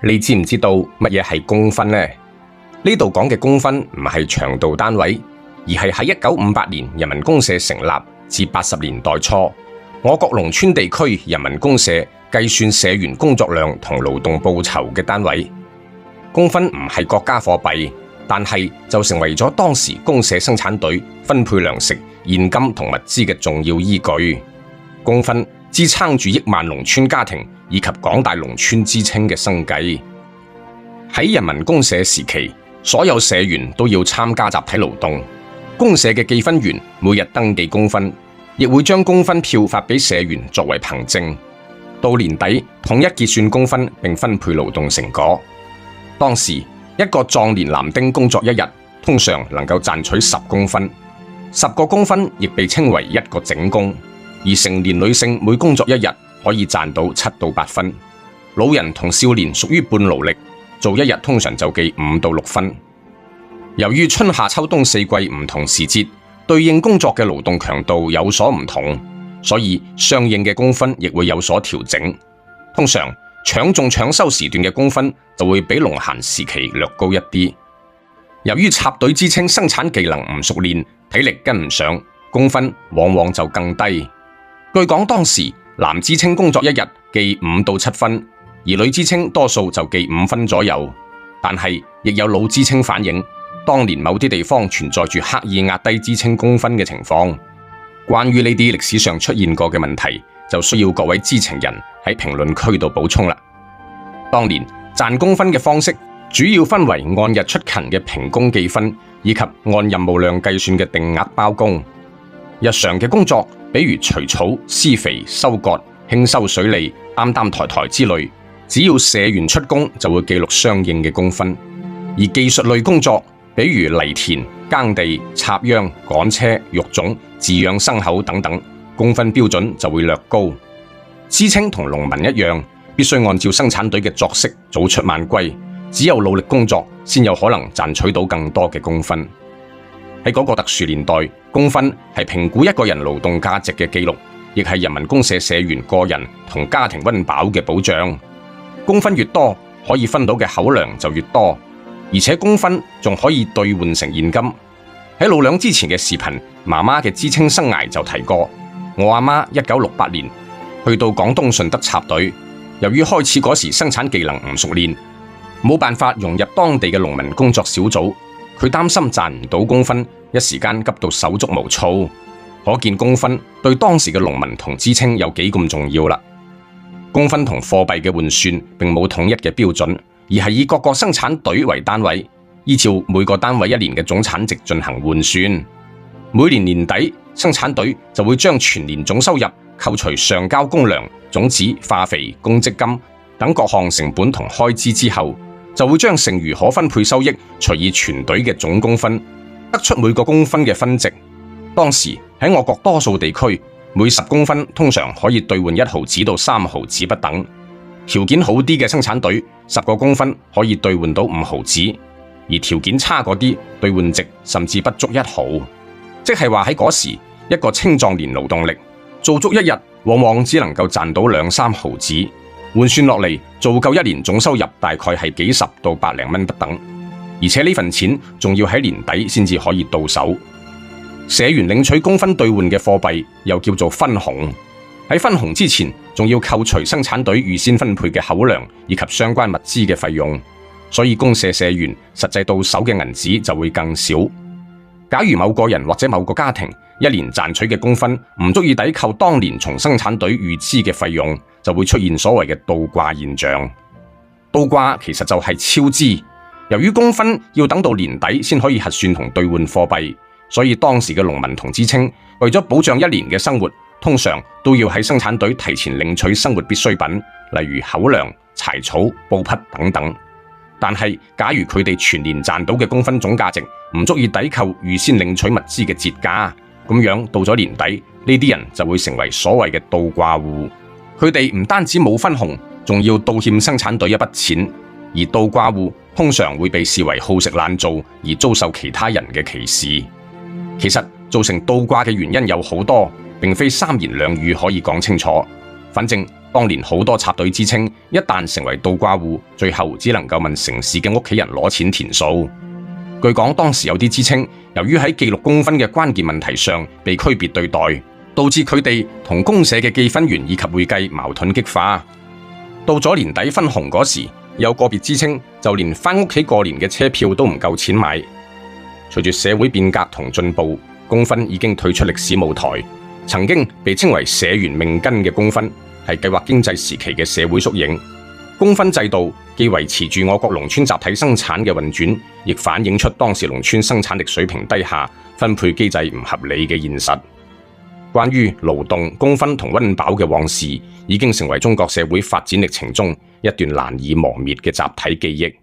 你知唔知道乜嘢係公分呢？呢度講嘅公分唔係長度單位，而係喺1958年人民公社成立至80年代初，我國農村地區人民公社計算社員工作量同勞動報酬嘅單位。公分唔係國家貨幣，但係就成為咗當時公社生產隊分配糧食、現金同物資嘅重要依據。公分支撐住億萬農村家庭以及廣大農村知青嘅生計。喺人民公社時期，所有社員都要參加集體勞動，公社嘅記分員每日登記公分，亦會將公分票發俾社員作為憑證。到年底統一結算公分並分配勞動成果。當時一個壯年男丁工作一日，通常能夠賺取10公分，10個公分亦被稱為1個整工。而成年女性每工作一日可以賺到7到8分，老人同少年屬於半勞力，做一日通常就記5到6分。由於春夏秋冬4季唔同時節，對應工作嘅勞動強度有所唔同，所以相應嘅公分亦會有所調整。通常搶種搶收時段嘅公分就會比農閒時期略高一啲。由於插隊知青生產技能唔熟練，體力跟唔上，公分往往就更低。據講當時男知青工作一日記5到7分，而女知青多數就記5分左右。但係亦有老知青反映，當年某啲地方存在住刻意壓低知青公分嘅情況。關於呢啲歷史上出現過嘅問題，就需要各位知情人喺評論區度補充啦。當年賺公分嘅方式主要分為按日出勤嘅平工記分，以及按任務量計算嘅定額包工。日常嘅工作，比如除草、施肥、收割、輕收水利、擔抬抬之類，只要社員出工就會記錄相應嘅公分。而技術類工作，比如犁田、耕地、插秧、趕車、育種、飼養牲口等等，公分標準就會略高。知青同農民一樣，必須按照生產隊嘅作息早出晚歸，只有努力工作，先有可能賺取到更多嘅公分。喺嗰個特殊年代，公分係評估一個人勞動價值嘅記錄，亦係人民公社社員個人同家庭溫飽嘅保障。公分越多，可以分到嘅口糧就越多，而且公分仲可以兌換成現金。喺老兩之前嘅視頻，媽媽嘅知青生涯就提過，我阿媽1968年去到廣東順德插隊，由於開始嗰時生產技能唔熟練，冇辦法融入當地嘅農民工作小組。佢擔心賺唔到公分，一時間急到手足無措。可見公分對當時嘅農民同知青有幾咁重要啦。公分同貨幣嘅換算並冇統一嘅標準，而係以各個生產隊為單位，依照每個單位一年嘅總產值進行換算。每年年底，生產隊就會將全年總收入扣除上交公糧、種子、化肥、公積金等各項成本同開支之後，就會將剩餘可分配收益除以全隊嘅總公分，得出每個公分嘅分值。當時喺我國多數地區，每10公分通常可以兌換1毫子到3毫子不等。條件好啲嘅生產隊，10個公分可以兌換到5毫子，而條件差嗰啲兌換值甚至不足1毫。即係話喺嗰時，一個青壯年勞動力做足一日，往往只能夠賺到2、3毫子。換算落嚟，做夠一年總收入大概係幾十到百零蚊不等，而且呢份錢仲要喺年底先至可以到手。社員領取公分兌換嘅貨幣又叫做分紅，喺分紅之前仲要扣除生產隊預先分配嘅口糧以及相關物資嘅費用，所以公社社員實際到手嘅銀紙就會更少。假如某個人或者某個家庭一年賺取嘅公分唔足以抵扣當年從生產隊預支嘅費用，就會出現所謂嘅倒掛現象。倒掛其實就係超支，由於公分要等到年底先可以核算同兌換貨幣，所以當時嘅農民同知青為咗保障一年嘅生活，通常都要喺生產隊提前領取生活必需品，例如口糧、柴草、布匹等等。但係假如佢哋全年賺到嘅公分總價值唔足以抵扣預先領取物資嘅折價，咁樣到咗年底，呢啲人就會成為所謂嘅倒掛戶。佢哋唔單止冇分紅，仲要倒欠生產隊一筆錢。而倒掛戶通常會被視為好食懶做，而遭受其他人嘅歧視。其實造成倒掛嘅原因有好多，並非三言兩語可以講清楚。反正當年好多插隊知青一旦成為倒掛戶，最後只能夠問城市嘅屋企人攞錢填數。據講當時有啲知青由於喺記錄功勳嘅關鍵問題上被區別對待，導致佢哋同公社嘅記分員以及會計矛盾激化。到咗年底分紅嗰時，有個別知青就連返屋企過年嘅車票都唔夠錢買。隨住社會變革同進步，功勳已經退出歷史舞台。曾經被稱為社員命根嘅功勳，係計劃經濟時期嘅社會縮影。功勳制度既維持住我國農村集體生產嘅運轉，亦反映出當時農村生產力水平低下、分配機制唔合理嘅現實。關於勞動、功勳同溫飽嘅往事，已經成為中國社會發展歷程中一段難以磨滅嘅集體記憶。